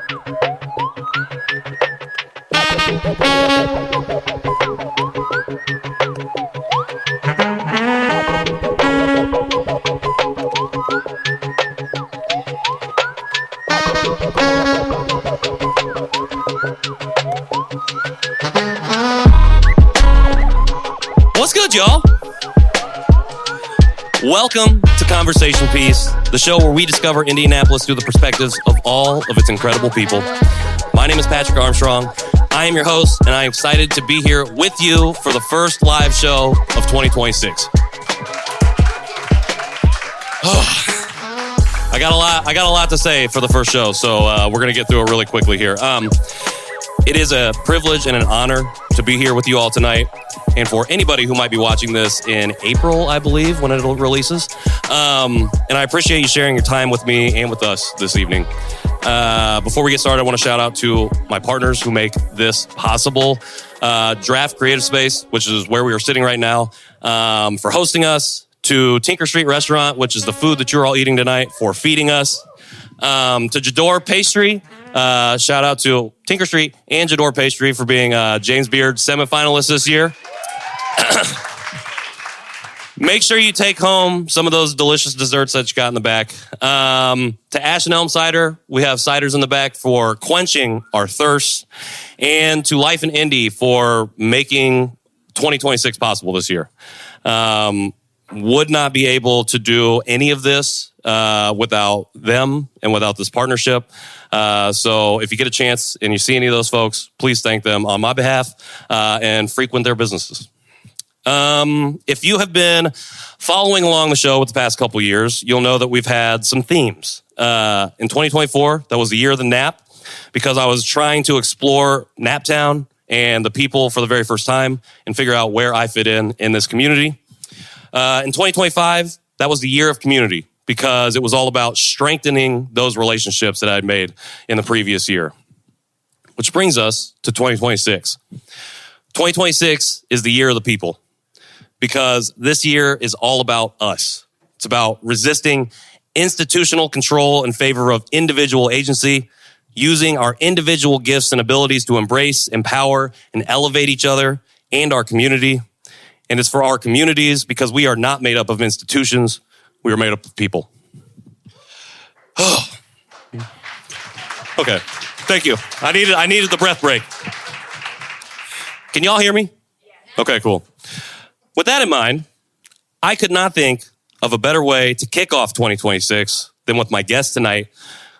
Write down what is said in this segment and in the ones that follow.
What's good, y'all? Welcome to Conversation Piece, the show where we discover Indianapolis through the perspectives of all of its incredible people. My name is Patrick Armstrong. I am your host, and I am excited to be here with you for the first live show of 2026. I got a lot to say for the first show, so we're going to get through it really quickly here. It is a privilege and an honor to be here with you all tonight. And for anybody who might be watching this in April, I believe, when it releases. And I appreciate you sharing your time with me and with us this evening. Before we get started, I want to shout out to my partners who make this possible. Draft Creative Space, which is where we are sitting right now, for hosting us. To Tinker Street Restaurant, which is the food that you're all eating tonight, for feeding us. To Jador Pastry. Shout out to Tinker Street and Jador Pastry for being James Beard semifinalists this year. Make sure you take home some of those delicious desserts that you got in the back. To Ash and Elm Cider, we have ciders in the back for quenching our thirst. And to Life in Indy for making 2026 possible this year. Would not be able to do any of this without them and without this partnership. So if you get a chance and you see any of those folks, please thank them on my behalf and frequent their businesses. If you have been following along the show with the past couple years, you'll know that we've had some themes. In 2024, that was the year of the nap, because I was trying to explore Naptown and the people for the very first time and figure out where I fit in this community. In 2025, that was the year of community, because it was all about strengthening those relationships that I'd made in the previous year. Which brings us to 2026. 2026 is the year of the people, because this year is all about us. It's about resisting institutional control in favor of individual agency, using our individual gifts and abilities to embrace, empower, and elevate each other and our community. And it's for our communities, because we are not made up of institutions. We are made up of people. Okay, thank you. I needed the breath break. Can y'all hear me? Okay, cool. With that in mind, I could not think of a better way to kick off 2026 than with my guest tonight,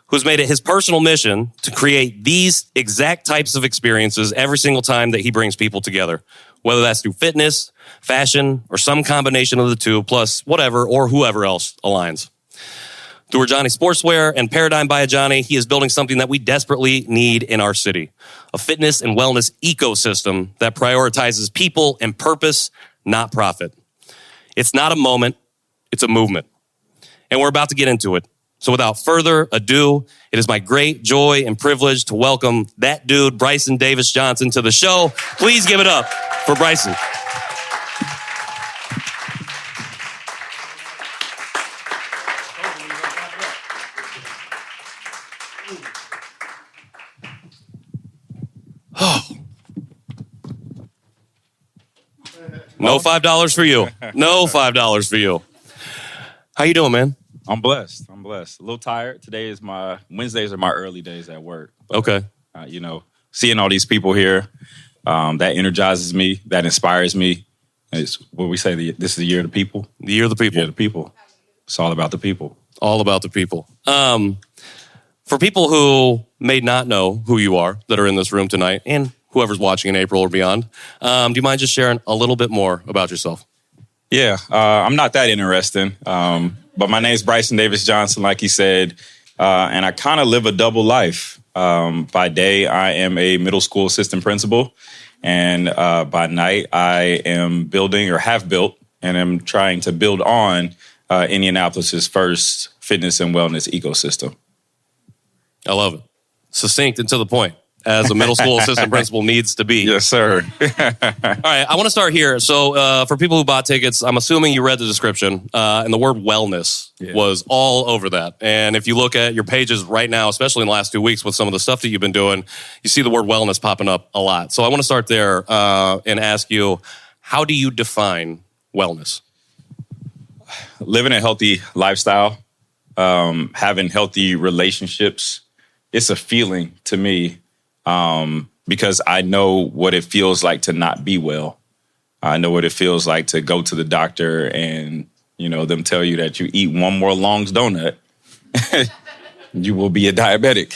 who's made it his personal mission to create these exact types of experiences every single time that he brings people together, whether that's through fitness, fashion, or some combination of the two, plus whatever or whoever else aligns. Through Ajani Sportswear and Paradigm by Ajani, he is building something that we desperately need in our city, a fitness and wellness ecosystem that prioritizes people and purpose, not profit. It's not a moment, it's a movement. And we're about to get into it. So without further ado, it is my great joy and privilege to welcome that dude, Bryson Davis-Johnson, to the show. Please give it up for Bryson. No $5 for you. No $5 for you. How you doing, man? I'm blessed. A little tired. Wednesdays are my early days at work. Okay. Seeing all these people here, that energizes me, that inspires me. It's what we say, this is the year of the people. The year of the people. The year of the people. It's all about the people. All about the people. For people who may not know who you are that are in this room tonight, and whoever's watching in April or beyond, do you mind just sharing a little bit more about yourself? Yeah, I'm not that interesting, but my name's Bryson Davis-Johnson, like he said, and I kind of live a double life. By day, I am a middle school assistant principal, and by night, I am building or have built and am trying to build on Indianapolis's first fitness and wellness ecosystem. I love it. Succinct and to the point. as a middle school assistant principal needs to be. Yes, sir. All right, I want to start here. So for people who bought tickets, I'm assuming you read the description, and the word wellness was all over that. And if you look at your pages right now, especially in the last 2 weeks with some of the stuff that you've been doing, you see the word wellness popping up a lot. So I want to start there and ask you, how do you define wellness? Living a healthy lifestyle, having healthy relationships, it's a feeling to me. Because I know what it feels like to not be well. I know what it feels like to go to the doctor and, them tell you that you eat one more Long's donut, you will be a diabetic.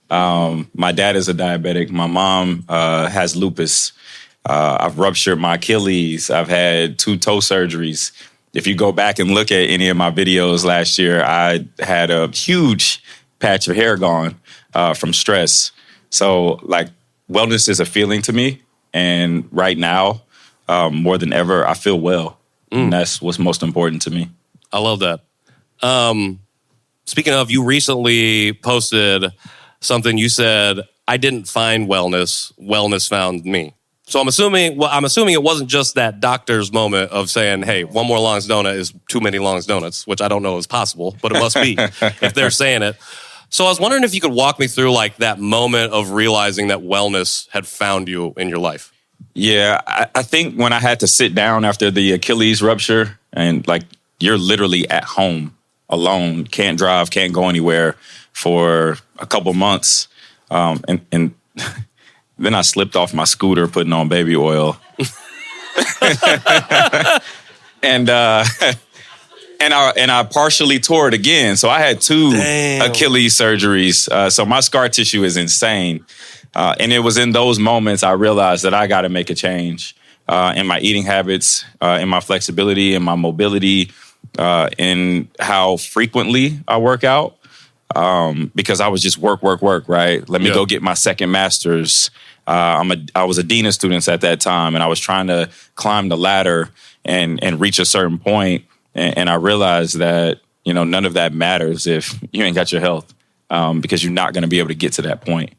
My dad is a diabetic. My mom has lupus. I've ruptured my Achilles. I've had 2 toe surgeries. If you go back and look at any of my videos last year, I had a huge patch of hair gone from stress. So, wellness is a feeling to me. And right now, more than ever, I feel well. And that's what's most important to me. I love that. Speaking of, you recently posted something. You said, I didn't find wellness. Wellness found me. So I'm assuming it wasn't just that doctor's moment of saying, hey, one more Long's donut is too many Long's donuts, which I don't know is possible, but it must be if they're saying it. So I was wondering if you could walk me through that moment of realizing that wellness had found you in your life. Yeah, I think when I had to sit down after the Achilles rupture and you're literally at home alone, can't drive, can't go anywhere for a couple months. And then I slipped off my scooter putting on baby oil. And I partially tore it again. So I had 2 Achilles surgeries. So my scar tissue is insane. And it was in those moments I realized that I got to make a change in my eating habits, in my flexibility, in my mobility, in how frequently I work out. Because I was just work, right? Let me go get my second master's. I was a dean of students at that time, and I was trying to climb the ladder and reach a certain point. And I realized that, none of that matters if you ain't got your health, because you're not going to be able to get to that point.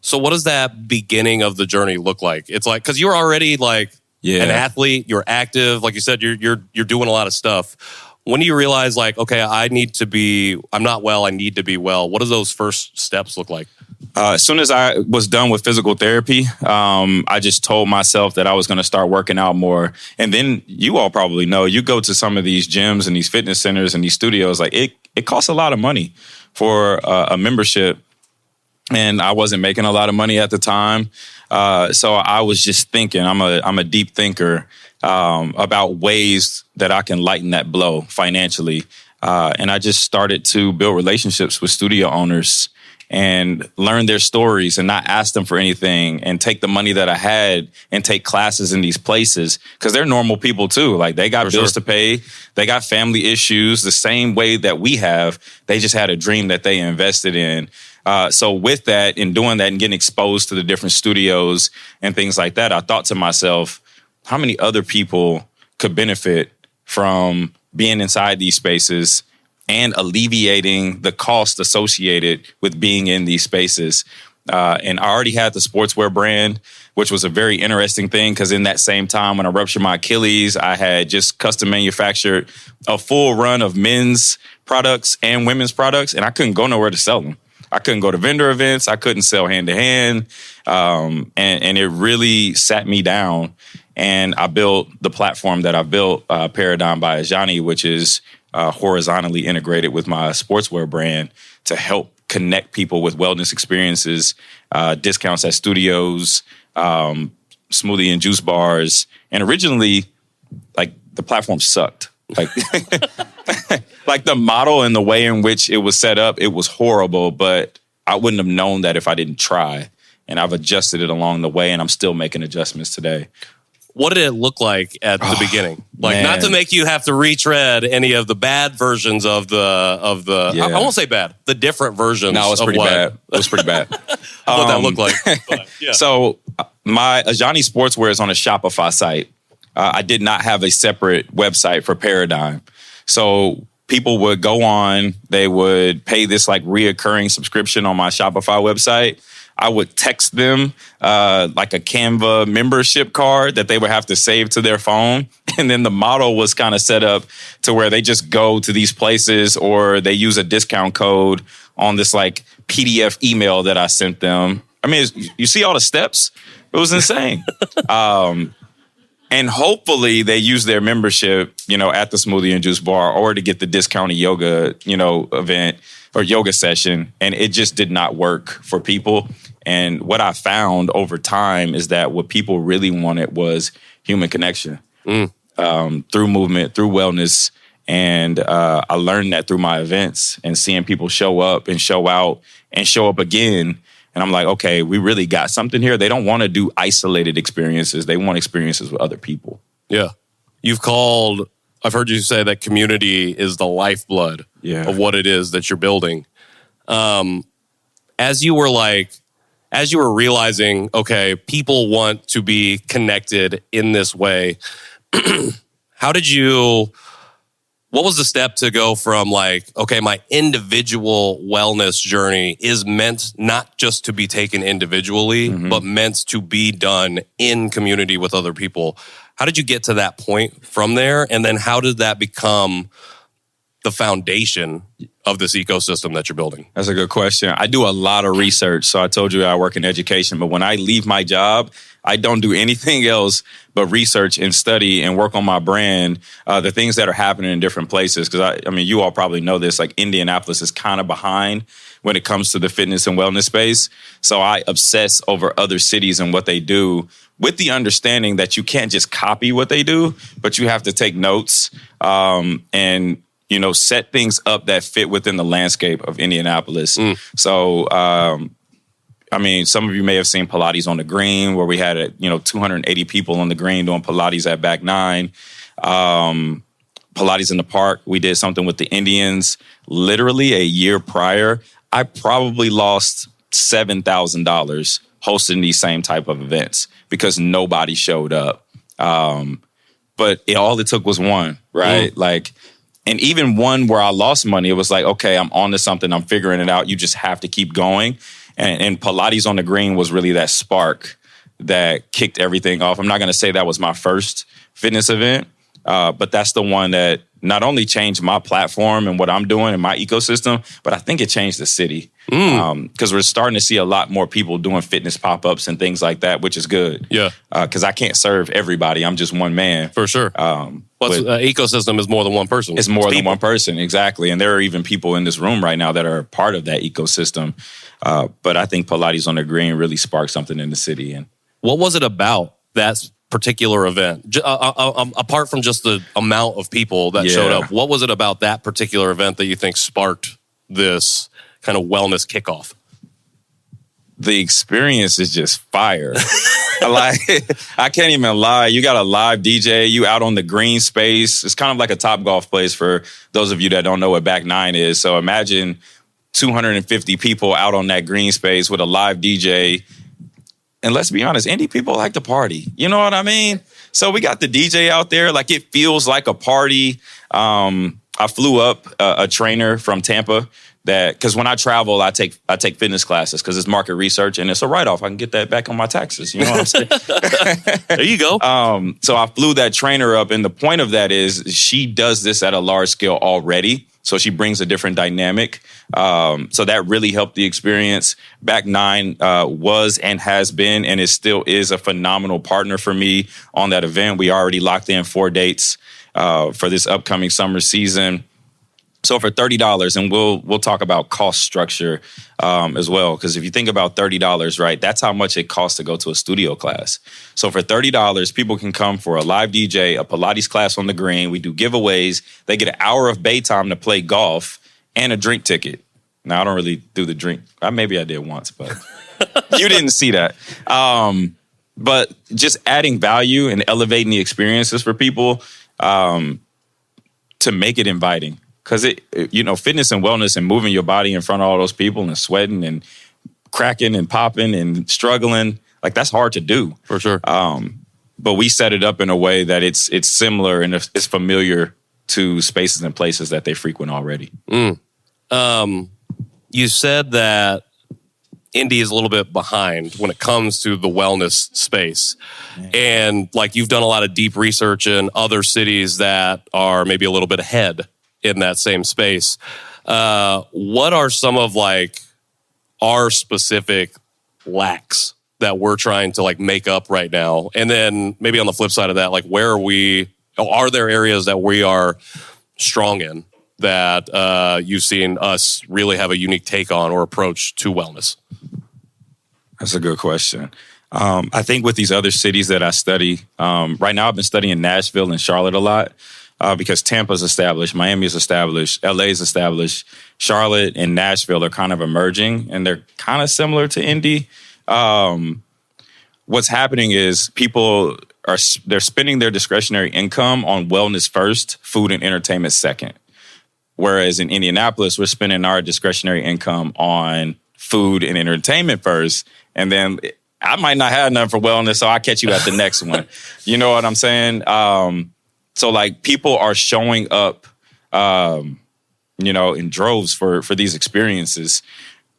So what does that beginning of the journey look like? It's because you're already an athlete, you're active. Like you said, you're doing a lot of stuff. When do you realize okay, I'm not well, I need to be well? What do those first steps look like? As soon as I was done with physical therapy, I just told myself that I was going to start working out more. And then you all probably know, you go to some of these gyms and these fitness centers and these studios, it costs a lot of money for a membership. And I wasn't making a lot of money at the time. So I was just thinking, I'm a deep thinker about ways that I can lighten that blow financially. And I just started to build relationships with studio owners and learn their stories and not ask them for anything and take the money that I had and take classes in these places because they're normal people too. They got bills to pay. They got family issues the same way that we have. They just had a dream that they invested in. So with that and doing that and getting exposed to the different studios and things like that, I thought to myself, how many other people could benefit from being inside these spaces and alleviating the cost associated with being in these spaces. And I already had the sportswear brand, which was a very interesting thing because in that same time when I ruptured my Achilles, I had just custom manufactured a full run of men's products and women's products, and I couldn't go nowhere to sell them. I couldn't go to vendor events. I couldn't sell hand to hand. And it really sat me down. And I built the platform that I built, Paradigm by Ajani, which is horizontally integrated with my sportswear brand to help connect people with wellness experiences, discounts at studios, smoothie and juice bars. And originally, the platform sucked. The model and the way in which it was set up, it was horrible, but I wouldn't have known that if I didn't try. And I've adjusted it along the way, and I'm still making adjustments today. What did it look like at the beginning? Not to make you have to retread any of the bad versions of the I won't say bad, the different versions. No, it was pretty bad. It was pretty bad. What that looked like. But, yeah. So my Ajani Sportswear is on a Shopify site. I did not have a separate website for Paradigm. So people would go on, they would pay this reoccurring subscription on my Shopify website. I would text them like a Canva membership card that they would have to save to their phone. And then the model was kind of set up to where they just go to these places or they use a discount code on this like PDF email that I sent them. I mean, you see all the steps? It was insane. And hopefully they use their membership, at the Smoothie and Juice Bar or to get the discounted yoga, event or yoga session. And it just did not work for people. And what I found over time is that what people really wanted was human connection through movement, through wellness. And I learned that through my events and seeing people show up and show out and show up again. And I'm like, okay, we really got something here. They don't want to do isolated experiences. They want experiences with other people. Yeah. I've heard you say that community is the lifeblood of what it is that you're building. As you were realizing, okay, people want to be connected in this way, what was the step to go from like, okay, my individual wellness journey is meant not just to be taken individually, but meant to be done in community with other people? How did you get to that point from there? And then how did that become the foundation of this ecosystem that you're building? That's a good question. I do a lot of research. So I told you I work in education, but when I leave my job, I don't do anything else but research and study and work on my brand, the things that are happening in different places. Because I mean, you all probably know this, like Indianapolis is kind of behind when it comes to the fitness and wellness space. So I obsess over other cities and what they do with the understanding that you can't just copy what they do, but you have to take notes and set things up that fit within the landscape of Indianapolis. So, I mean, some of you may have seen Pilates on the Green, where we had 280 people on the Green doing Pilates at Back 9. Pilates in the Park, we did something with the Indians. Literally a year prior, I probably lost $7,000 hosting these same type of events because nobody showed up. But all it took was one, right? And even one where I lost money, it was like, okay, I'm on to something. I'm figuring it out. You just have to keep going. And Pilates on the Green was really that spark that kicked everything off. I'm not going to say that was my first fitness event, but that's the one that not only changed my platform and what I'm doing in my ecosystem, but I think it changed the city. Because we're starting to see a lot more people doing fitness pop-ups and things like that, which is good. Yeah. Because I can't serve everybody. I'm just one man. For sure. Ecosystem is more than one person. It's more than one person, exactly. And there are even people in this room right now that are part of that ecosystem. But I think Pilates on the Green really sparked something in the city. And what was it about that particular event? Apart from just the amount of people that showed up, what was it about that particular event that you think sparked this kind of wellness kickoff? The experience is just fire. I can't even lie. You got a live DJ, you out on the green space. It's kind of like a Topgolf place for those of you that don't know what Back 9 is. So imagine 250 people out on that green space with a live DJ. And let's be honest, Indy people like to party. You know what I mean? So we got the DJ out there. Like, it feels like a party. I flew up a trainer from Tampa because when I travel, I take fitness classes because it's market research and it's a write-off. I can get that back on my taxes. You know what I'm saying? There you go. So I flew that trainer up, and the point of that is she does this at a large scale already. So she brings a different dynamic. So that really helped the experience. Back 9 was and has been and it still is a phenomenal partner for me on that event. We already locked in 4 dates for this upcoming summer season. So for $30, and we'll talk about cost structure as well, because if you think about $30, right, that's how much it costs to go to a studio class. So for $30, people can come for a live DJ, a Pilates class on the Green. We do giveaways. They get an hour of bay time to play golf and a drink ticket. Now, I don't really do the drink. Maybe I did once, but you didn't see that. But just adding value and elevating the experiences for people to make it inviting. Because fitness and wellness and moving your body in front of all those people and sweating and cracking and popping and struggling, like, that's hard to do. For sure. But we set it up in a way that it's similar and it's familiar to spaces and places that they frequent already. You said that Indy is a little bit behind when it comes to the wellness space. And like you've done a lot of deep research in other cities that are maybe a little bit ahead in that same space. What are some of like our specific lacks that we're trying to like make up right now? And then maybe on the flip side of that, like where are there areas that we are strong in that you've seen us really have a unique take on or approach to wellness? That's a good question. I think with these other cities that I study, right now I've been studying Nashville and Charlotte a lot because Tampa's established, Miami's established, LA's established. Charlotte and Nashville are kind of emerging, and they're kind of similar to Indy. What's happening is they're spending their discretionary income on wellness first, food and entertainment second. Whereas in Indianapolis, we're spending our discretionary income on food and entertainment first, and then I might not have none for wellness, so I'll catch you at the next one. You know what I'm saying? So like people are showing up, in droves for these experiences.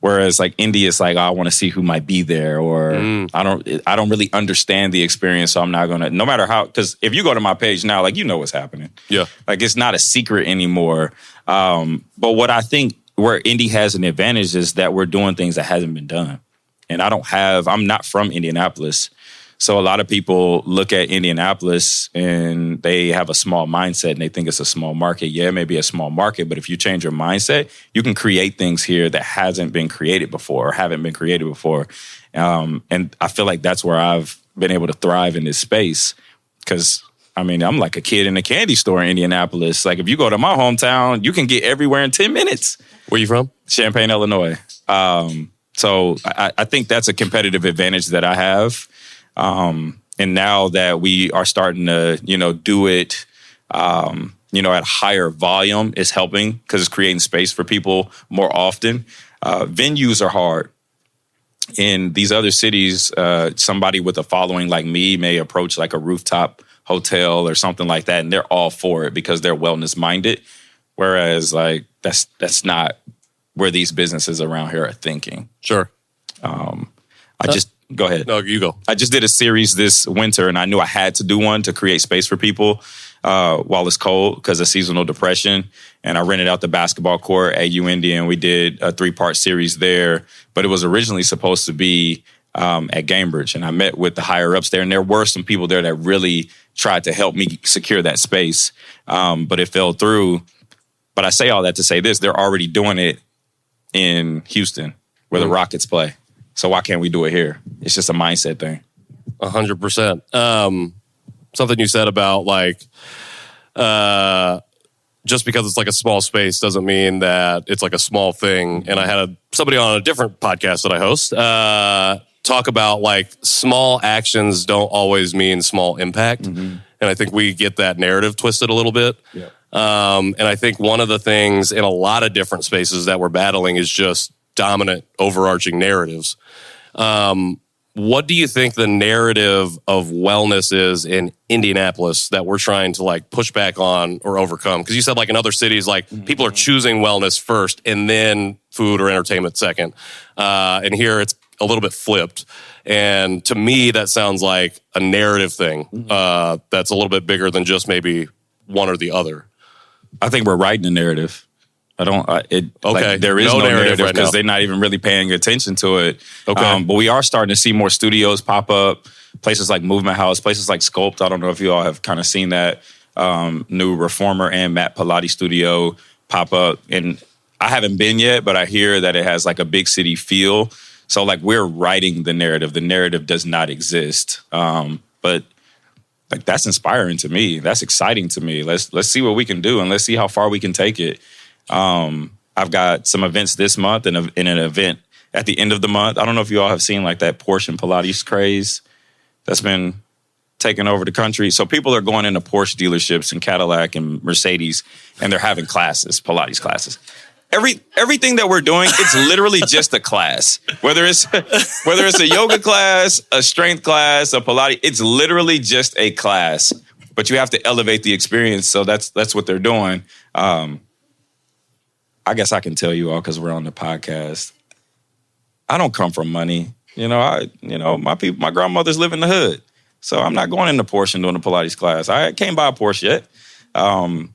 Whereas like Indy is like, oh, I want to see who might be there, or I don't really understand the experience, so I'm not gonna. No matter how, because if you go to my page now, like you know what's happening. Yeah, like it's not a secret anymore. But what I think where Indy has an advantage is that we're doing things that hasn't been done. And I'm not from Indianapolis. So a lot of people look at Indianapolis and they have a small mindset and they think it's a small market. Yeah, it may be a small market, but if you change your mindset, you can create things here that hasn't been created before or haven't been created before. And I feel like that's where I've been able to thrive in this space because, I mean, I'm like a kid in a candy store in Indianapolis. Like if you go to my hometown, you can get everywhere in 10 minutes. Where you from? Champaign, Illinois. So I think that's a competitive advantage that I have. And now that we are starting to, do it, at higher volume, is helping because it's creating space for people more often. Venues are hard. In these other cities, somebody with a following like me may approach like a rooftop hotel or something like that, and they're all for it because they're wellness minded. Whereas like that's not where these businesses around here are thinking. Sure. Go ahead. No, you go. I just did a series this winter, and I knew I had to do one to create space for people while it's cold because of seasonal depression. And I rented out the basketball court at Indy, and we did a 3-part series there. But it was originally supposed to be at Cambridge, and I met with the higher ups there, and there were some people there that really tried to help me secure that space, but it fell through. But I say all that to say this: they're already doing it in Houston, where the Rockets play. So why can't we do it here? It's just a mindset thing. 100%. Something you said about like, just because it's like a small space doesn't mean that it's like a small thing. And I had somebody on a different podcast that I host talk about like small actions don't always mean small impact. Mm-hmm. And I think we get that narrative twisted a little bit. Yeah. And I think one of the things in a lot of different spaces that we're battling is just dominant overarching narratives. What do you think the narrative of wellness is in Indianapolis that we're trying to like push back on or overcome? Because you said like in other cities, like people are choosing wellness first and then food or entertainment second. And here it's a little bit flipped. And to me, that sounds like a narrative thing that's a little bit bigger than just maybe one or the other. I think we're writing the narrative. Okay. Like, there is no narrative because they're not even really paying attention to it. Okay. But we are starting to see more studios pop up, places like Movement House, places like Sculpt. I don't know if you all have kind of seen that new Reformer and Matt Pilates studio pop up. And I haven't been yet, but I hear that it has like a big city feel. So like we're writing the narrative. The narrative does not exist. But like that's inspiring to me. That's exciting to me. Let's see what we can do and let's see how far we can take it. I've got some events this month and an event at the end of the month. I don't know if you all have seen like that Porsche and Pilates craze that's been taking over the country. So people are going into Porsche dealerships and Cadillac and Mercedes, and they're having classes, Pilates classes. Everything that we're doing, it's literally just a class. Whether it's a yoga class, a strength class, a Pilates, it's literally just a class. But you have to elevate the experience. So that's what they're doing. I guess I can tell you all because we're on the podcast. I don't come from money. My grandmothers live in the hood. So I'm not going in the Porsche and doing a Pilates class. I can't buy a Porsche yet.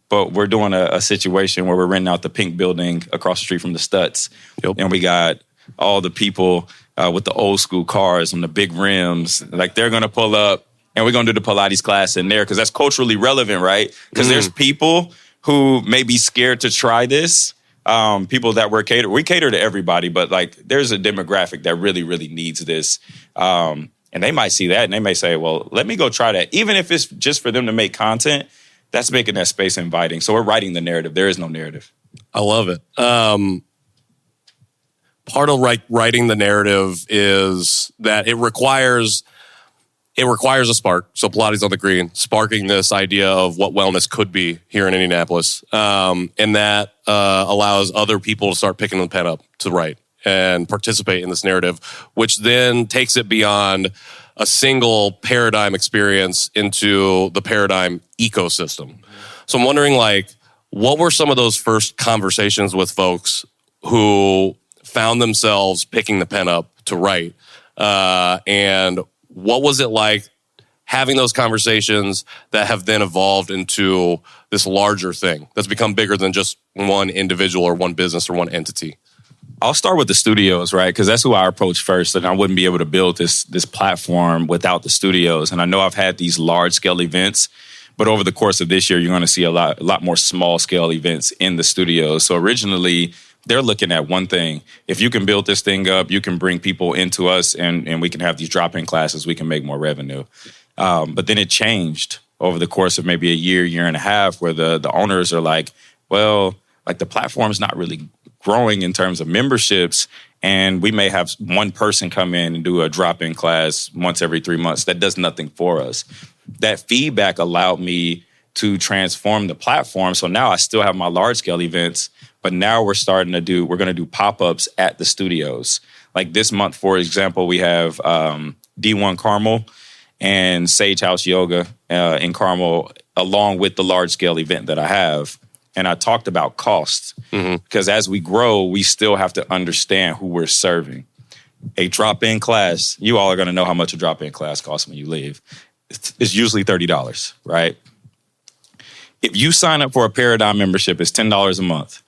But we're doing a situation where we're renting out the pink building across the street from the Stutz. Yep. And we got all the people with the old school cars and the big rims. Like, they're going to pull up and we're going to do the Pilates class in there because that's culturally relevant, right? Because there's people who may be scared to try this. People that we cater to everybody, but like there's a demographic that really, really needs this. And they might see that and they may say, well, let me go try that. Even if it's just for them to make content, that's making that space inviting. So we're writing the narrative. There is no narrative. I love it. Part of writing the narrative is that it requires a spark. So Pilates on the Green, sparking this idea of what wellness could be here in Indianapolis. And that allows other people to start picking the pen up to write and participate in this narrative, which then takes it beyond a single paradigm experience into the paradigm ecosystem. So I'm wondering, like, what were some of those first conversations with folks who found themselves picking the pen up to write? And what was it like having those conversations that have then evolved into this larger thing that's become bigger than just one individual or one business or one entity? I'll start with the studios, right? Because that's who I approached first, and I wouldn't be able to build this platform without the studios. And I know I've had these large-scale events, but over the course of this year, you're going to see a lot more small-scale events in the studios. So originally, they're looking at one thing. If you can build this thing up, you can bring people into us, and we can have these drop-in classes. We can make more revenue. But then it changed over the course of maybe a year and a half, where the owners are like, well, like the platform's not really growing in terms of memberships, and we may have one person come in and do a drop-in class once every 3 months. That does nothing for us. That feedback allowed me to transform the platform. So now I still have my large-scale events, but now we're going to do pop-ups at the studios. Like this month, for example, we have D1 Carmel and Sage House Yoga in Carmel, along with the large-scale event that I have. And I talked about cost, because as we grow, we still have to understand who we're serving. A drop-in class, you all are going to know how much a drop-in class costs when you leave. It's usually $30, right? If you sign up for a Paradigm membership, it's $10 a month.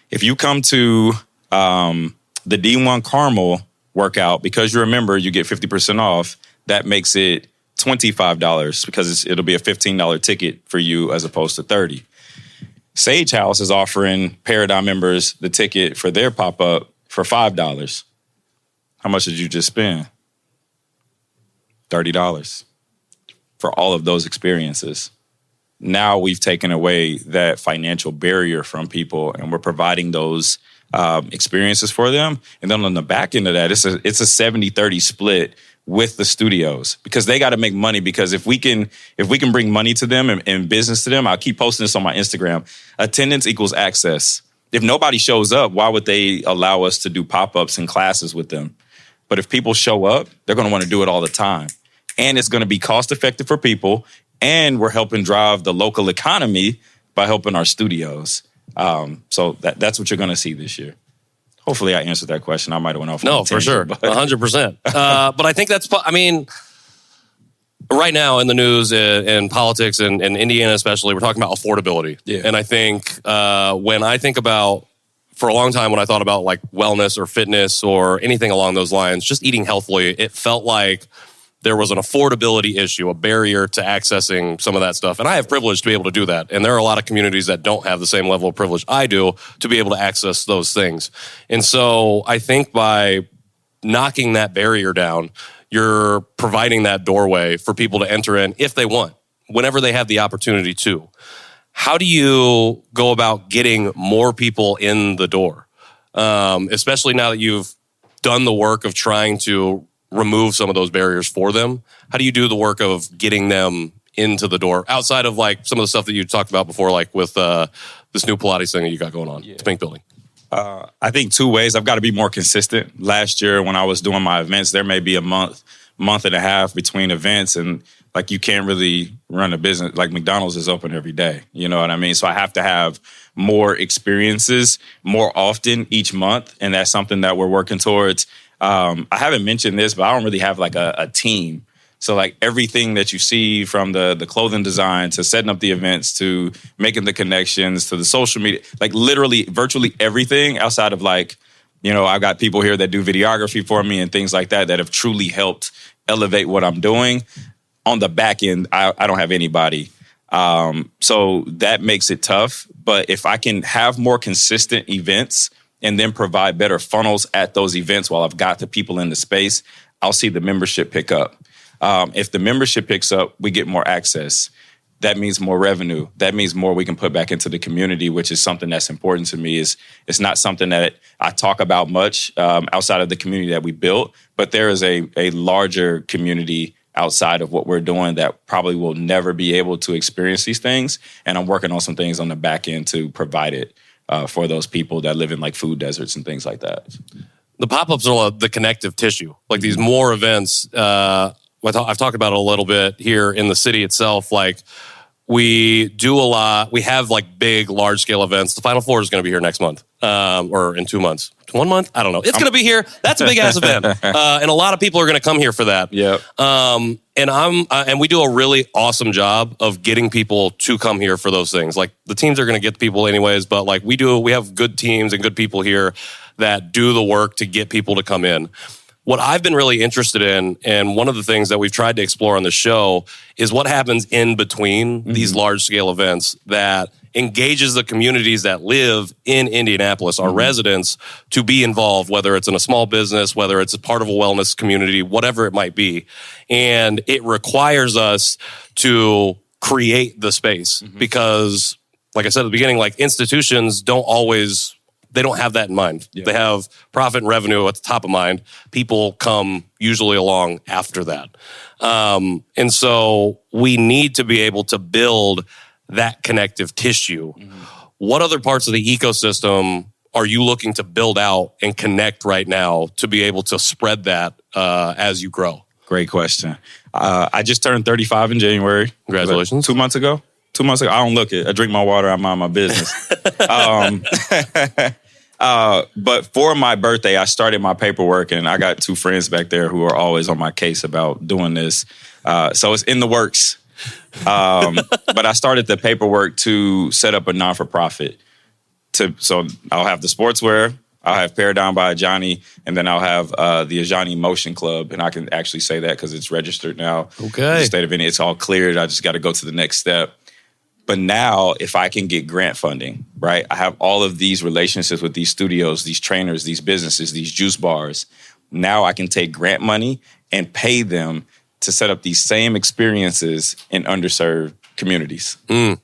If you come to the D1 Carmel workout, because you're a member, you get 50% off. That makes it $25 because it'll be a $15 ticket for you as opposed to $30. Sage House is offering Paradigm members the ticket for their pop-up for $5. How much did you just spend? $30 for all of those experiences. Now we've taken away that financial barrier from people, and we're providing those experiences for them. And then on the back end of that, it's a 70-30 split with the studios, because they got to make money. Because if we can bring money to them and business to them, I'll keep posting this on my Instagram. Attendance equals access. If nobody shows up, why would they allow us to do pop-ups and classes with them? But if people show up, they're going to want to do it all the time. And it's going to be cost effective for people. And we're helping drive the local economy by helping our studios. So that's what you're going to see this year. Hopefully I answered that question. I might have went off. No, for sure. 100%. But I think right now in the news and politics and Indiana especially, we're talking about affordability. Yeah. And I think when I think about, for a long time when I thought about like wellness or fitness or anything along those lines, just eating healthily, it felt like there was an affordability issue, a barrier to accessing some of that stuff. And I have privilege to be able to do that. And there are a lot of communities that don't have the same level of privilege I do to be able to access those things. And so I think by knocking that barrier down, you're providing that doorway for people to enter in if they want, whenever they have the opportunity to. How do you go about getting more people in the door? Especially now that you've done the work of trying to remove some of those barriers for them. How do you do the work of getting them into the door outside of like some of the stuff that you talked about before, like with this new Pilates thing that you got going on, the pink building? I think two ways. I've got to be more consistent. Last year when I was doing my events, there may be a month and a half between events, and like you can't really run a business. Like McDonald's is open every day. You know what I mean? So I have to have more experiences more often each month, and that's something that we're working towards. I haven't mentioned this, but I don't really have like a team. So like everything that you see from the clothing design to setting up the events to making the connections to the social media, like literally virtually everything outside of like, I've got people here that do videography for me and things like that have truly helped elevate what I'm doing. On the back end, I don't have anybody. So that makes it tough. But if I can have more consistent events and then provide better funnels at those events while I've got the people in the space, I'll see the membership pick up. If the membership picks up, we get more access. That means more revenue. That means more we can put back into the community, which is something that's important to me. It's not something that I talk about much outside of the community that we built, but there is a larger community outside of what we're doing that probably will never be able to experience these things. And I'm working on some things on the back end to provide it for those people that live in like food deserts and things like that. The pop-ups are the connective tissue, like these more events. I've talked about it a little bit here in the city itself. Like we do a lot. We have like big, large scale events. The Final Four is going to be here next month or in 2 months. 1 month? I don't know. It's going to be here. That's a big ass event. And a lot of people are going to come here for that. Yeah. And we do a really awesome job of getting people to come here for those things. Like the teams are going to get the people anyways, but like we have good teams and good people here that do the work to get people to come in. What I've been really interested in, and one of the things that we've tried to explore on the show, is what happens in between these large-scale events that engages the communities that live in Indianapolis, our residents, to be involved, whether it's in a small business, whether it's a part of a wellness community, whatever it might be. And it requires us to create the space because, like I said at the beginning, like institutions they don't have that in mind. Yeah. They have profit and revenue at the top of mind. People come usually along after that. And so we need to be able to build that connective tissue. What other parts of the ecosystem are you looking to build out and connect right now to be able to spread that as you grow? Great question. I just turned 35 in January. Congratulations. 2 months ago. 2 months ago. I don't look it. I drink my water. I mind my business. But for my birthday, I started my paperwork, and I got 2 friends back there who are always on my case about doing this. So it's in the works. But I started the paperwork to set up a non-for-profit. So I'll have the sportswear, I'll have Paradigm by Ajani, and then I'll have the Ajani Motion Club. And I can actually say that because it's registered now. Okay. In the state of Indy, it's all cleared. I just got to go to the next step. But now, if I can get grant funding, right? I have all of these relationships with these studios, these trainers, these businesses, these juice bars. Now I can take grant money and pay them to set up these same experiences in underserved communities.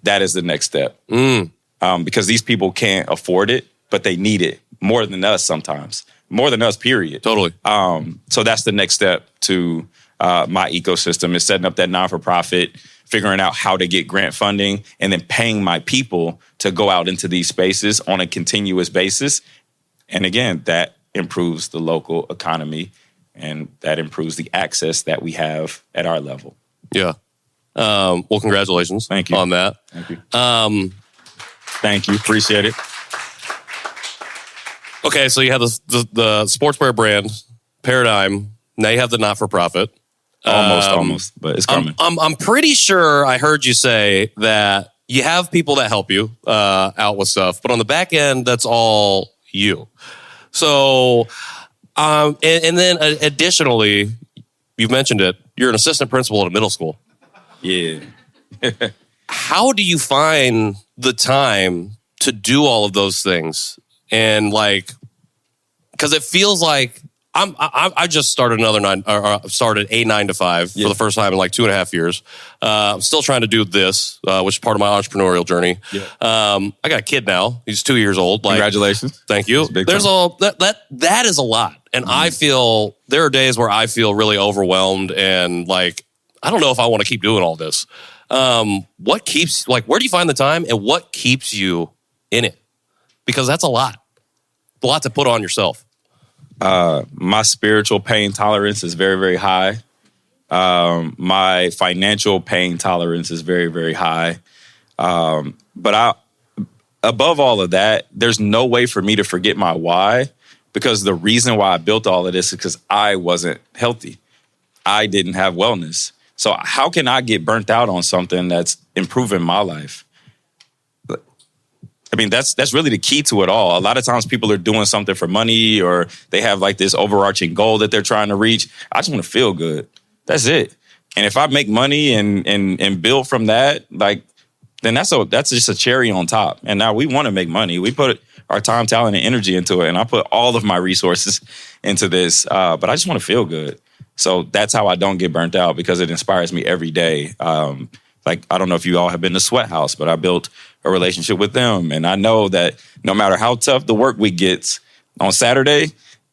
That is the next step. Because these people can't afford it, but they need it more than us sometimes. More than us, period. Totally. So that's the next step to my ecosystem, is setting up that non-for-profit, figuring out how to get grant funding, and then paying my people to go out into these spaces on a continuous basis. And again, that improves the local economy, and that improves the access that we have at our level. Yeah. Well, congratulations. Thank you on that. Thank you. Thank you. Appreciate it. Okay, so you have the sportswear brand, Paradigm. Now you have the not-for-profit. Almost, but it's coming. I'm pretty sure I heard you say that you have people that help you out with stuff, but on the back end, that's all you. So, and then additionally, you've mentioned it, you're an assistant principal at a middle school. Yeah. How do you find the time to do all of those things? And like, because it feels like I just started started a 9 to 5 for the first time in like 2.5 years. I'm still trying to do this, which is part of my entrepreneurial journey. Yeah. I got a kid now. He's 2 years old. Like, congratulations. Thank you. There's that is a lot. And I feel there are days where I feel really overwhelmed and like, I don't know if I want to keep doing all this. What keeps, like, where do you find the time and what keeps you in it? Because that's a lot to put on yourself. My spiritual pain tolerance is very, very high. My financial pain tolerance is very, very high. But above all of that, there's no way for me to forget my why, because the reason why I built all of this is because I wasn't healthy. I didn't have wellness. So how can I get burnt out on something that's improving my life? I mean, that's really the key to it all. A lot of times people are doing something for money, or they have like this overarching goal that they're trying to reach. I just want to feel good. That's it. And if I make money and build from that, like, then that's just a cherry on top. And now we want to make money. We put our time, talent, and energy into it. And I put all of my resources into this. But I just want to feel good. So that's how I don't get burnt out, because it inspires me every day. Like, I don't know if you all have been to Sweat House, but I built a relationship with them. And I know that no matter how tough the work week gets, on Saturday,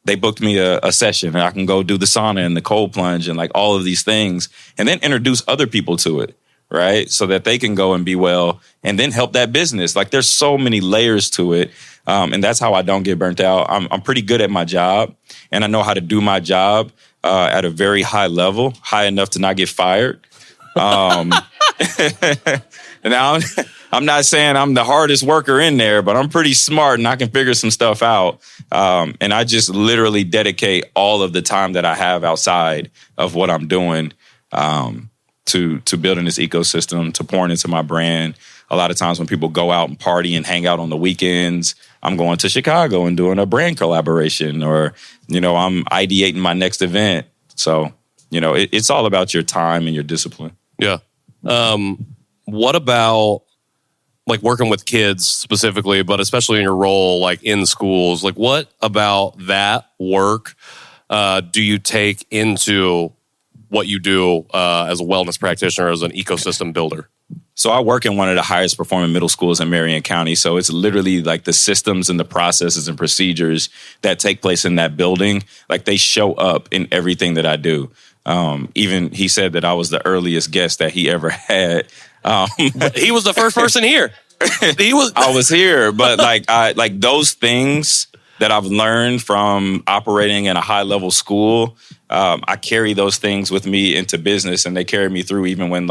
they booked me a session, and I can go do the sauna and the cold plunge and like all of these things, and then introduce other people to it, right? So that they can go and be well and then help that business. Like, there's so many layers to it. And that's how I don't get burnt out. I'm pretty good at my job, and I know how to do my job at a very high level, high enough to not get fired. Now, I'm not saying I'm the hardest worker in there, but I'm pretty smart and I can figure some stuff out. And I just literally dedicate all of the time that I have outside of what I'm doing to building this ecosystem, to pouring into my brand. A lot of times when people go out and party and hang out on the weekends, I'm going to Chicago and doing a brand collaboration, or, I'm ideating my next event. So, it's all about your time and your discipline. Yeah. What about like working with kids specifically, but especially in your role, like in schools, like what about that work do you take into what you do as a wellness practitioner, as an ecosystem builder? So I work in one of the highest performing middle schools in Marion County. So it's literally like the systems and the processes and procedures that take place in that building. Like, they show up in everything that I do. Even he said that I was the earliest guest that he ever had. He was the first person here. I was here, but like those things that I've learned from operating in a high level school, I carry those things with me into business, and they carry me through even when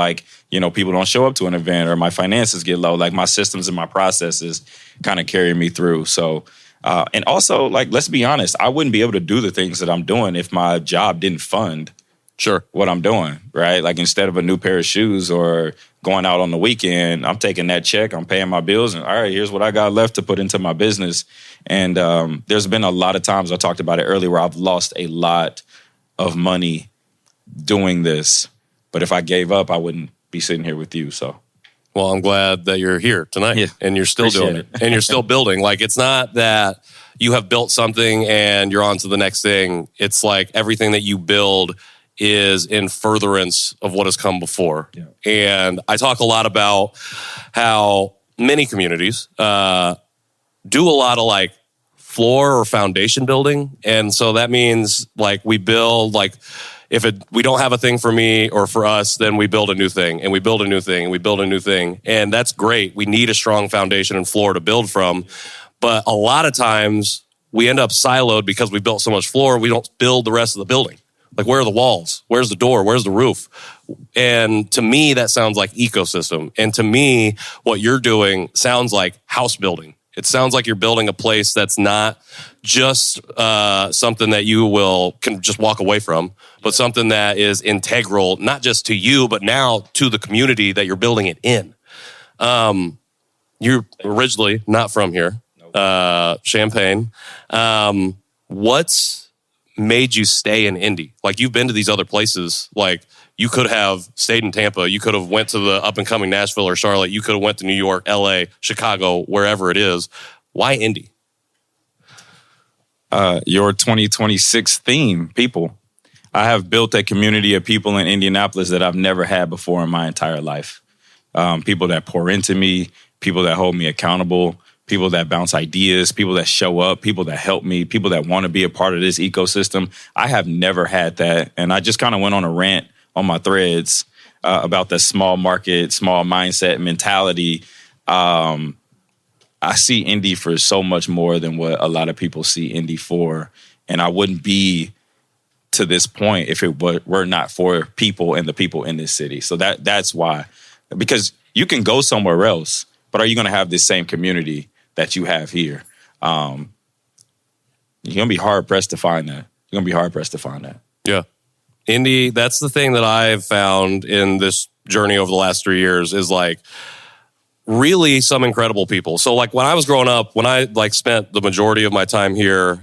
people don't show up to an event or my finances get low. Like, my systems and my processes kind of carry me through. So, and also, like, let's be honest, I wouldn't be able to do the things that I'm doing if my job didn't fund what I'm doing, right? Like, instead of a new pair of shoes or going out on the weekend, I'm taking that check, I'm paying my bills, and all right, here's what I got left to put into my business. And there's been a lot of times, I talked about it earlier, where I've lost a lot of money doing this. But if I gave up, I wouldn't be sitting here with you. So, well, I'm glad that you're here tonight, and you're still doing it, and you're still building. Like, it's not that you have built something and you're on to the next thing. It's like everything that you build is in furtherance of what has come before. Yeah. And I talk a lot about how many communities do a lot of like floor or foundation building. And so that means like we build, like if we don't have a thing for me or for us, then we build a new thing, and we build a new thing, and we build a new thing. And that's great. We need a strong foundation and floor to build from. But a lot of times we end up siloed because we built so much floor, we don't build the rest of the building. Like, where are the walls? Where's the door? Where's the roof? And to me, that sounds like ecosystem. And to me, what you're doing sounds like house building. It sounds like you're building a place that's not just something that you can just walk away from, but something that is integral, not just to you, but now to the community that you're building it in. You're originally not from here, Champaign. What's made you stay in Indy? Like, you've been to these other places. Like, you could have stayed in Tampa. You could have went to the up and coming Nashville or Charlotte. You could have went to New York, LA, Chicago, wherever it is. Why Indy? Your 2026 theme, people. I have built a community of people in Indianapolis that I've never had before in my entire life. People that pour into me, people that hold me accountable, people that bounce ideas, people that show up, people that help me, people that want to be a part of this ecosystem. I have never had that. And I just kind of went on a rant on my threads about the small market, small mindset mentality. I see Indy for so much more than what a lot of people see Indy for. And I wouldn't be to this point if it were not for people and the people in this city. So that's why. Because you can go somewhere else, but are you going to have this same community that you have here? You're going to be hard-pressed to find that. You're going to be hard-pressed to find that. Yeah. Indy, that's the thing that I've found in this journey over the last 3 years is like really some incredible people. So like when I was growing up, when I like spent the majority of my time here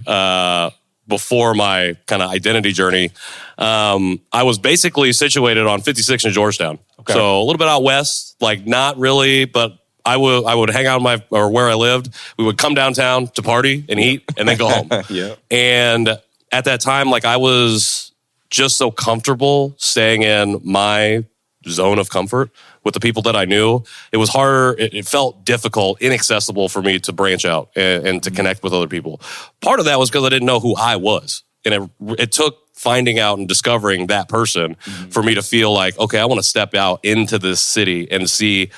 before my kind of identity journey, I was basically situated on 56 in Georgetown. Okay. So a little bit out west, like not really, but I would hang out where I lived. We would come downtown to party and eat and then go home. Yeah. And at that time, like I was just so comfortable staying in my zone of comfort with the people that I knew. It was harder. It felt difficult, inaccessible for me to branch out and to connect with other people. Part of that was because I didn't know who I was. And it took finding out and discovering that person for me to feel like, okay, I want to step out into this city and see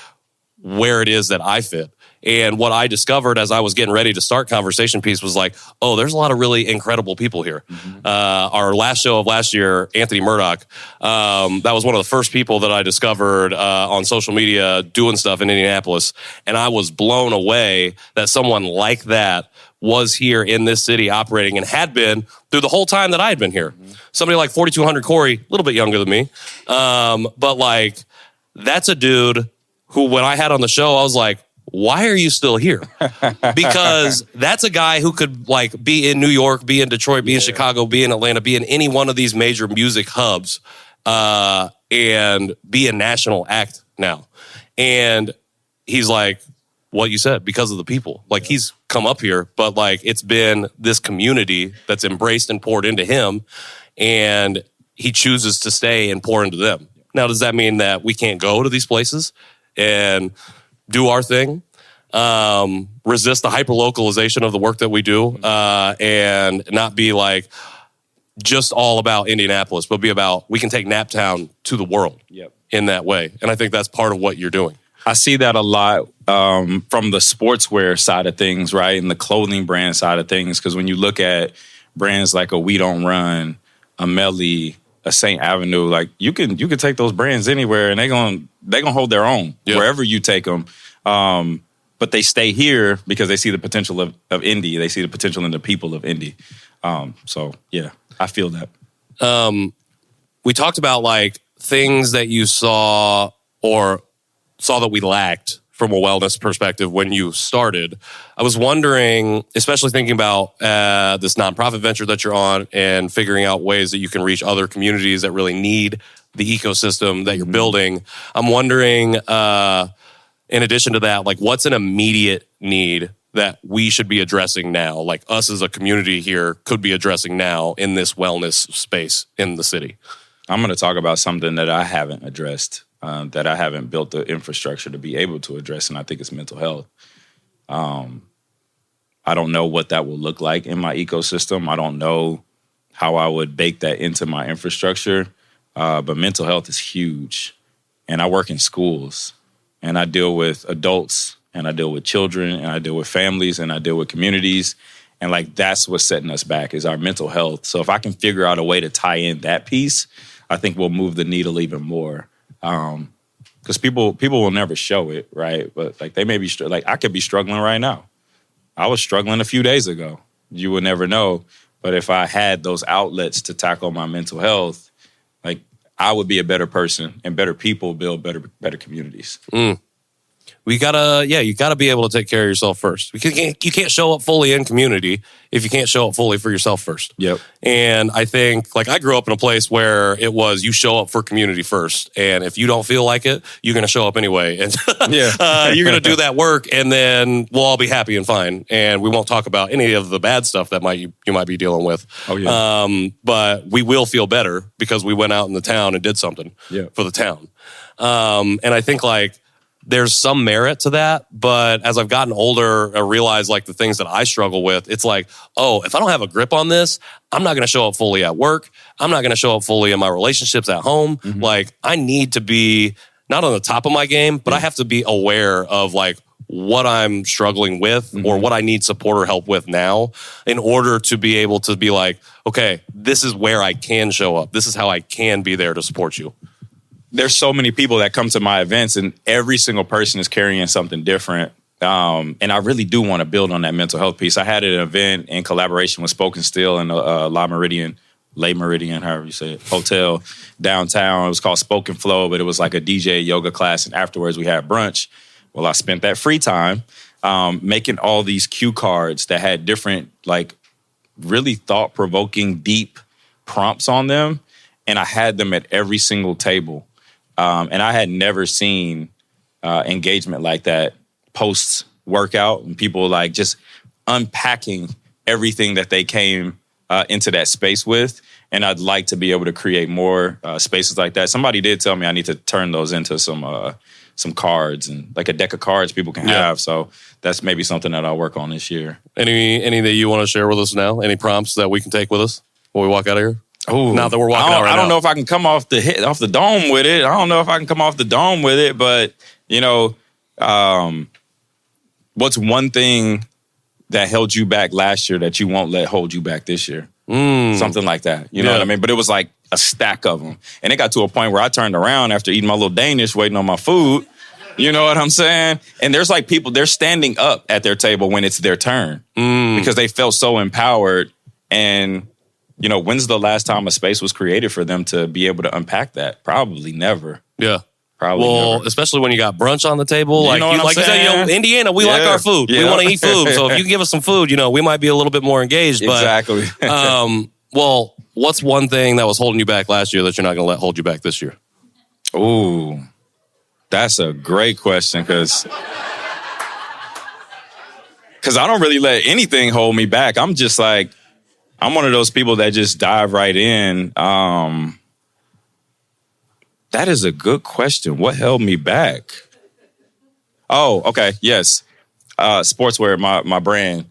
where it is that I fit. And what I discovered as I was getting ready to start Conversation Piece was like, oh, there's a lot of really incredible people here. Our last show of last year, Anthony Murdoch, that was one of the first people that I discovered on social media doing stuff in Indianapolis. And I was blown away that someone like that was here in this city operating and had been through the whole time that I had been here. Somebody like 4200 Corey, a little bit younger than me. But like, that's a dude who, when I had on the show, I was like, why are you still here? Because that's a guy who could like be in New York, be in Detroit, be in Chicago, be in Atlanta, be in any one of these major music hubs, and be a national act now. And he's like, what you said, because of the people. Like he's come up here, but like it's been this community that's embraced and poured into him, and he chooses to stay and pour into them. Now, does that mean that we can't go to these places and do our thing, resist the hyper-localization of the work that we do, and not be like just all about Indianapolis, but be about, we can take Naptown to the world in that way. And I think that's part of what you're doing. I see that a lot from the sportswear side of things, right? And the clothing brand side of things. Because when you look at brands like a We Don't Run, a Melly, a St. Avenue, like you can take those brands anywhere and they're gonna hold their own wherever you take them. But they stay here because they see the potential of Indy. They see the potential in the people of Indy. So yeah, I feel that. We talked about like things that you saw that we lacked from a wellness perspective when you started. I was wondering, especially thinking about this nonprofit venture that you're on and figuring out ways that you can reach other communities that really need the ecosystem that you're building. I'm wondering, in addition to that, like what's an immediate need that we should be addressing now, like us as a community here could be addressing now in this wellness space in the city? I'm going to talk about something that I haven't addressed, that I haven't built the infrastructure to be able to address, and I think it's mental health. I don't know what that will look like in my ecosystem. I don't know how I would bake that into my infrastructure, but mental health is huge. And I work in schools, and I deal with adults, and I deal with children, and I deal with families, and I deal with communities. And like that's what's setting us back is our mental health. So if I can figure out a way to tie in that piece, I think we'll move the needle even more. Because people will never show it, right? But like they may be like I could be struggling right now. I was struggling a few days ago. You would never know. But if I had those outlets to tackle my mental health, like I would be a better person, and better people build better communities. You gotta be able to take care of yourself first. You can't show up fully in community if you can't show up fully for yourself first. Yep. And I think, like, I grew up in a place where it was you show up for community first, and if you don't feel like it, you're gonna show up anyway, and you're gonna do that work, and then we'll all be happy and fine, and we won't talk about any of the bad stuff that you might be dealing with. Oh yeah. But we will feel better because we went out in the town and did something for the town. And I think like there's some merit to that, but as I've gotten older, I realize like the things that I struggle with, it's like, oh, if I don't have a grip on this, I'm not going to show up fully at work. I'm not going to show up fully in my relationships at home. Like I need to be not on the top of my game, but I have to be aware of like what I'm struggling with or what I need support or help with now in order to be able to be like, okay, this is where I can show up. This is how I can be there to support you. There's so many people that come to my events, and every single person is carrying something different. And I really do want to build on that mental health piece. I had an event in collaboration with Spoken Steel and Le Meridian, however you say it, hotel downtown. It was called Spoken Flow, but it was like a DJ yoga class. And afterwards we had brunch. Well, I spent that free time making all these cue cards that had different, like, really thought-provoking, deep prompts on them. And I had them at every single table. And I had never seen engagement like that post-workout, and people like just unpacking everything that they came into that space with. And I'd like to be able to create more spaces like that. Somebody did tell me I need to turn those into some cards, and like a deck of cards people can have. So that's maybe something that I'll work on this year. Any that you want to share with us now? Any prompts that we can take with us when we walk out of here? Oh, now that we're walking out right now. I don't know if I can come off the dome with it. I don't know if I can come off the dome with it, but you know, what's one thing that held you back last year that you won't let hold you back this year? Something like that. You know what I mean? But it was like a stack of them. And it got to a point where I turned around after eating my little Danish, waiting on my food. You know what I'm saying? And there's like people, they're standing up at their table when it's their turn because they felt so empowered. And, you know, when's the last time a space was created for them to be able to unpack that? Probably never. Yeah. Probably never. Especially when you got brunch on the table. Like you said, you know, Indiana, we like our food. Yeah. We want to eat food. So if you can give us some food, you know, we might be a little bit more engaged. But, exactly. Well, what's one thing that was holding you back last year that you're not going to let hold you back this year? Ooh, that's a great question because I don't really let anything hold me back. I'm just like, I'm one of those people that just dive right in. That is a good question. What held me back? Oh, okay. Yes. Sportswear, my brand.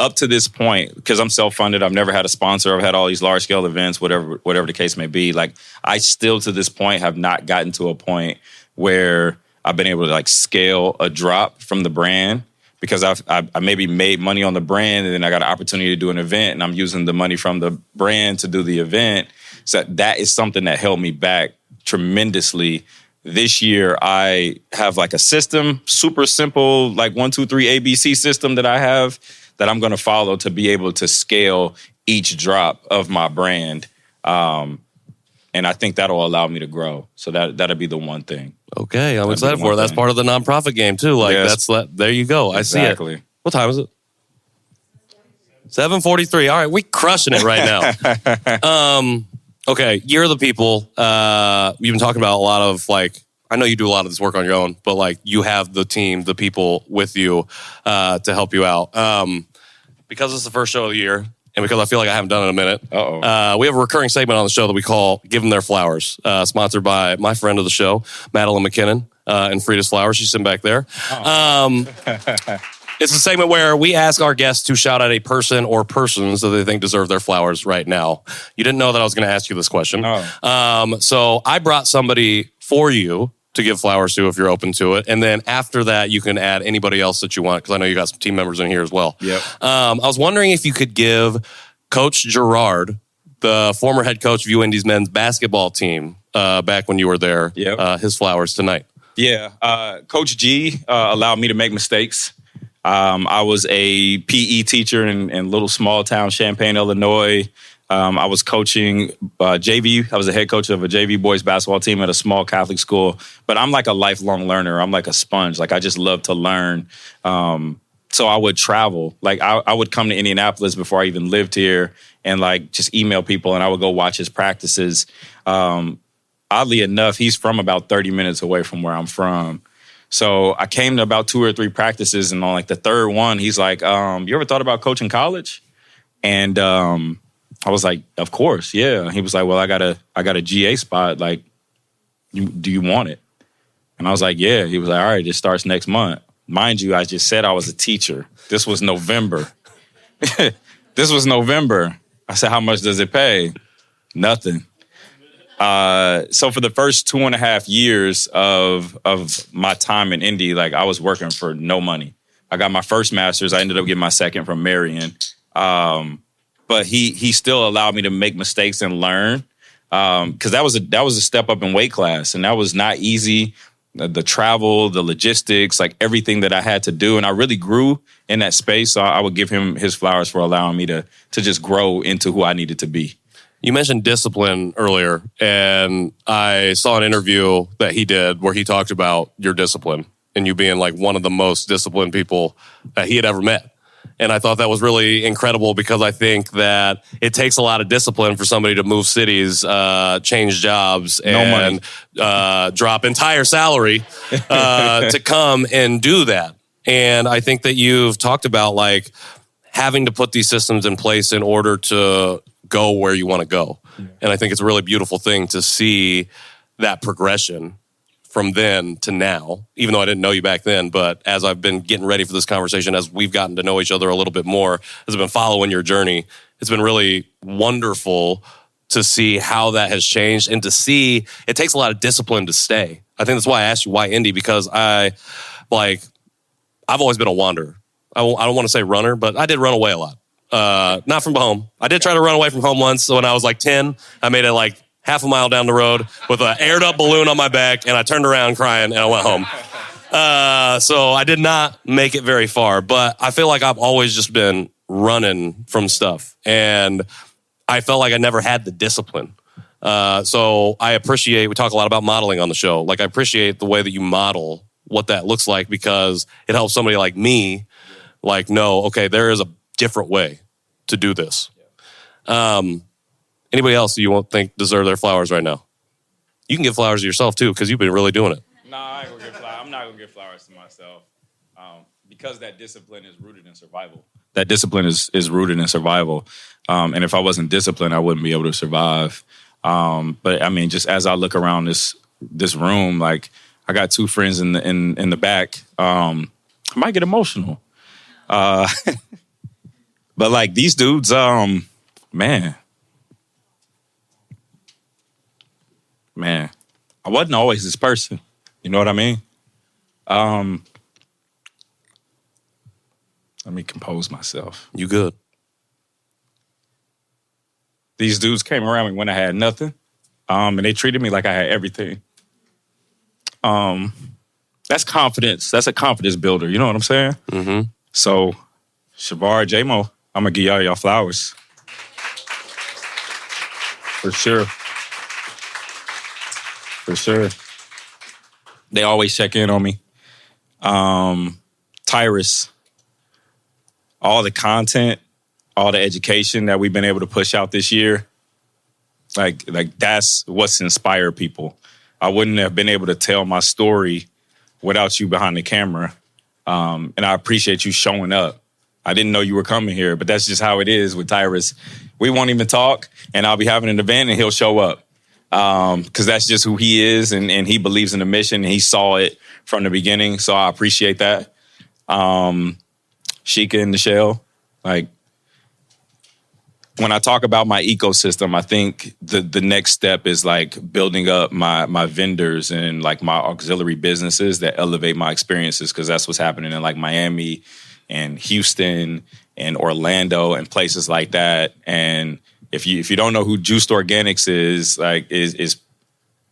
Up to this point, because I'm self-funded, I've never had a sponsor. I've had all these large-scale events, whatever the case may be. Like, I still, to this point, have not gotten to a point where I've been able to, like, scale a drop from the brand because I maybe made money on the brand and then I got an opportunity to do an event and I'm using the money from the brand to do the event. So that is something that held me back tremendously. This year, I have, like, a system, super simple, like 1, 2, 3 ABC system that I have that I'm going to follow to be able to scale each drop of my brand. And I think that'll allow me to grow. So that'll be the one thing. Okay, I'm excited for it. That's part of the nonprofit game too. Like there you go. Exactly. I see it. What time is it? 7:43. All right, we crushing it right now. Okay, you're the people. You've been talking about a lot of, like, I know you do a lot of this work on your own, but like you have the team, the people with you to help you out. Because it's the first show of the year, and because I feel like I haven't done it in a minute, we have a recurring segment on the show that we call Give Them Their Flowers, sponsored by my friend of the show, Madeline McKinnon, and Frida's Flowers. She's sitting back there. It's a segment where we ask our guests to shout out a person or persons that they think deserve their flowers right now. You didn't know that I was going to ask you this question. So I brought somebody for you to give flowers to if you're open to it. And then after that, you can add anybody else that you want, because I know you got some team members in here as well. Yep. I was wondering if you could give Coach Gerard, the former head coach of UIndy's men's basketball team, back when you were there, his flowers tonight. Yeah. Coach G allowed me to make mistakes. I was a PE teacher in little small town Champaign, Illinois. I was coaching JV. I was the head coach of a JV boys basketball team at a small Catholic school. But I'm like a lifelong learner. I'm like a sponge. Like, I just love to learn. So I would travel. Like, I would come to Indianapolis before I even lived here and, like, just email people, and I would go watch his practices. Oddly enough, he's from about 30 minutes away from where I'm from. So I came to about 2 or 3 practices, and on, like, the third one, he's like, you ever thought about coaching college? And I was like, of course, yeah. He was like, well, I got a GA spot. Like, do you want it? And I was like, yeah. He was like, all right, it starts next month. Mind you, I just said I was a teacher. This was November. I said, how much does it pay? Nothing. So for the first 2.5 years of my time in Indy, like, I was working for no money. I got my first master's. I ended up getting my second from Marion. But he still allowed me to make mistakes and learn, because that was a step up in weight class, and that was not easy. the travel, the logistics, like everything that I had to do. And I really grew in that space. So I would give him his flowers for allowing me to just grow into who I needed to be. You mentioned discipline earlier, and I saw an interview that he did where he talked about your discipline and you being like one of the most disciplined people that he had ever met. And I thought that was really incredible because I think that it takes a lot of discipline for somebody to move cities, change jobs, and drop entire salary to come and do that. And I think that you've talked about like having to put these systems in place in order to go where you want to go. Yeah. And I think it's a really beautiful thing to see that progression from then to now, even though I didn't know you back then. But as I've been getting ready for this conversation, as we've gotten to know each other a little bit more, as I've been following your journey, it's been really wonderful to see how that has changed and to see it takes a lot of discipline to stay. I think that's why I asked you why Indy, because I've always been a wanderer. I don't want to say runner, but I did run away a lot. Not from home. I did try to run away from home once when I was like 10. I made it like half a mile down the road with an aired up balloon on my back, and I turned around crying and I went home. So I did not make it very far, but I feel like I've always just been running from stuff, and I felt like I never had the discipline. So I appreciate, we talk a lot about modeling on the show. Like I appreciate the way that you model what that looks like, because it helps somebody like me like know, okay, there is a different way to do this. Anybody else you won't think deserve their flowers right now? You can give flowers to yourself too, because you've been really doing it. No, I ain't gonna give flowers. I'm not gonna give flowers to myself, because that discipline is rooted in survival. That discipline is rooted in survival, and if I wasn't disciplined, I wouldn't be able to survive. But I mean, just as I look around this room, like I got two friends in the back. I might get emotional, but like these dudes, man, I wasn't always this person. You know what I mean? Let me compose myself. You good? These dudes came around me when I had nothing, and they treated me like I had everything. That's confidence. That's a confidence builder. You know what I'm saying? Mm-hmm. So, Shavar, J-Mo, I'm going to give y'all flowers. For sure. For sure. They always check in on me. Tyrus, all the content, all the education that we've been able to push out this year, like that's what's inspired people. I wouldn't have been able to tell my story without you behind the camera. And I appreciate you showing up. I didn't know you were coming here, but that's just how it is with Tyrus. We won't even talk, and I'll be having an event, and he'll show up. Because that's just who he is, and he believes in the mission, and he saw it from the beginning, so I appreciate that. Sheikah and Nichelle, like, when I talk about my ecosystem, I think the next step is like building up my vendors and like my auxiliary businesses that elevate my experiences, because that's what's happening in like Miami and Houston and Orlando and places like that. And if you don't know who Juiced Organics is, like is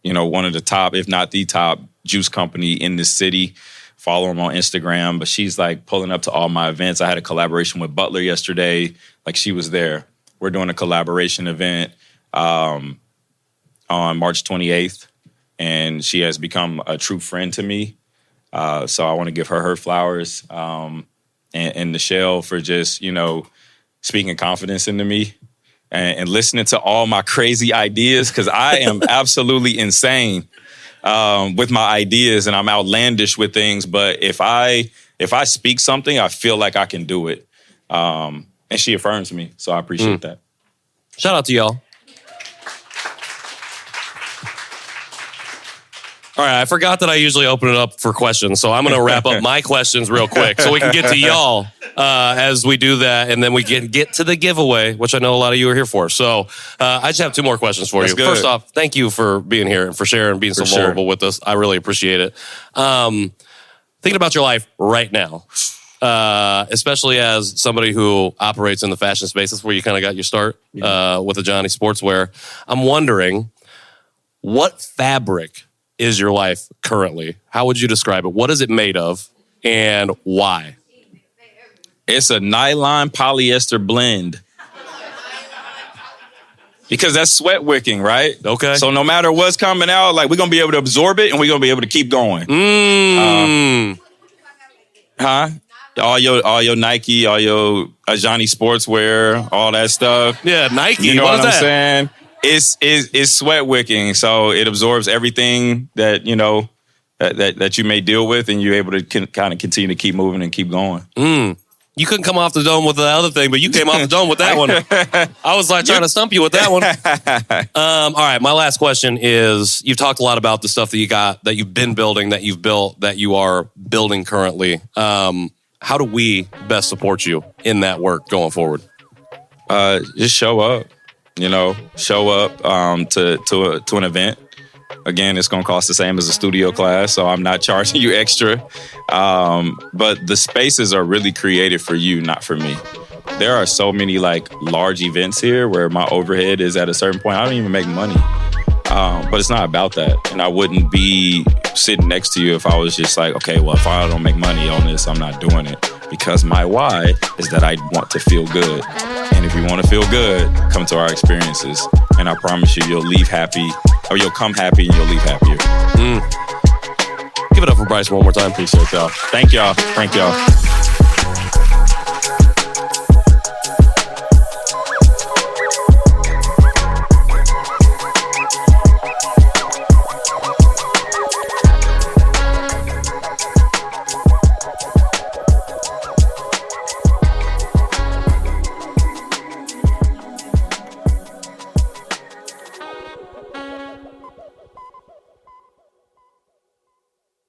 you know, one of the top, if not the top juice company in this city. Follow them on Instagram. But she's like pulling up to all my events. I had a collaboration with Butler yesterday. Like she was there. We're doing a collaboration event on March 28th, and she has become a true friend to me. So I want to give her flowers, and Nichelle for just, you know, speaking confidence into me and listening to all my crazy ideas, because I am absolutely insane with my ideas, and I'm outlandish with things. But if I speak something, I feel like I can do it. And she affirms me, so I appreciate that. Shout out to y'all. All right, I forgot that I usually open it up for questions, so I'm going to wrap up my questions real quick so we can get to y'all as we do that, and then we get to the giveaway, which I know a lot of you are here for. So I just have two more questions for you. Good. First off, thank you for being here and for sharing and being so vulnerable with us. I really appreciate it. Thinking about your life right now, especially as somebody who operates in the fashion space, that's where you kind of got your start with Ajani Sportswear. I'm wondering, what fabric is your life currently? How would you describe it? What is it made of and why? It's a nylon polyester blend. Because that's sweat wicking, right? Okay. So no matter what's coming out, like we're going to be able to absorb it and we're going to be able to keep going. All your Nike, all your Ajani sportswear, all that stuff. Yeah, Nike. You know what I'm that? saying? It's sweat wicking, so it absorbs everything that that you may deal with, and you're able to kind of continue to keep moving and keep going. You couldn't come off the dome with the other thing, but you came off the dome with that one. I was like trying to stump you with that one. All right, my last question is: you've talked a lot about the stuff that you got, that you've been building, that you've built, that you are building currently. How do we best support you in that work going forward? Just show up. Show up to an event. Again, it's going to cost the same as a studio class, so I'm not charging you extra. But the spaces are really created for you, not for me. There are so many large events here where my overhead is at a certain point. I don't even make money. But it's not about that. And I wouldn't be sitting next to you if I was just like, okay, well, if I don't make money on this, I'm not doing it. Because my why is that I want to feel good. And if you want to feel good, come to our experiences. And I promise you, you'll leave happy, or you'll come happy and you'll leave happier. Give it up for Bryce one more time. Appreciate y'all. Thank y'all.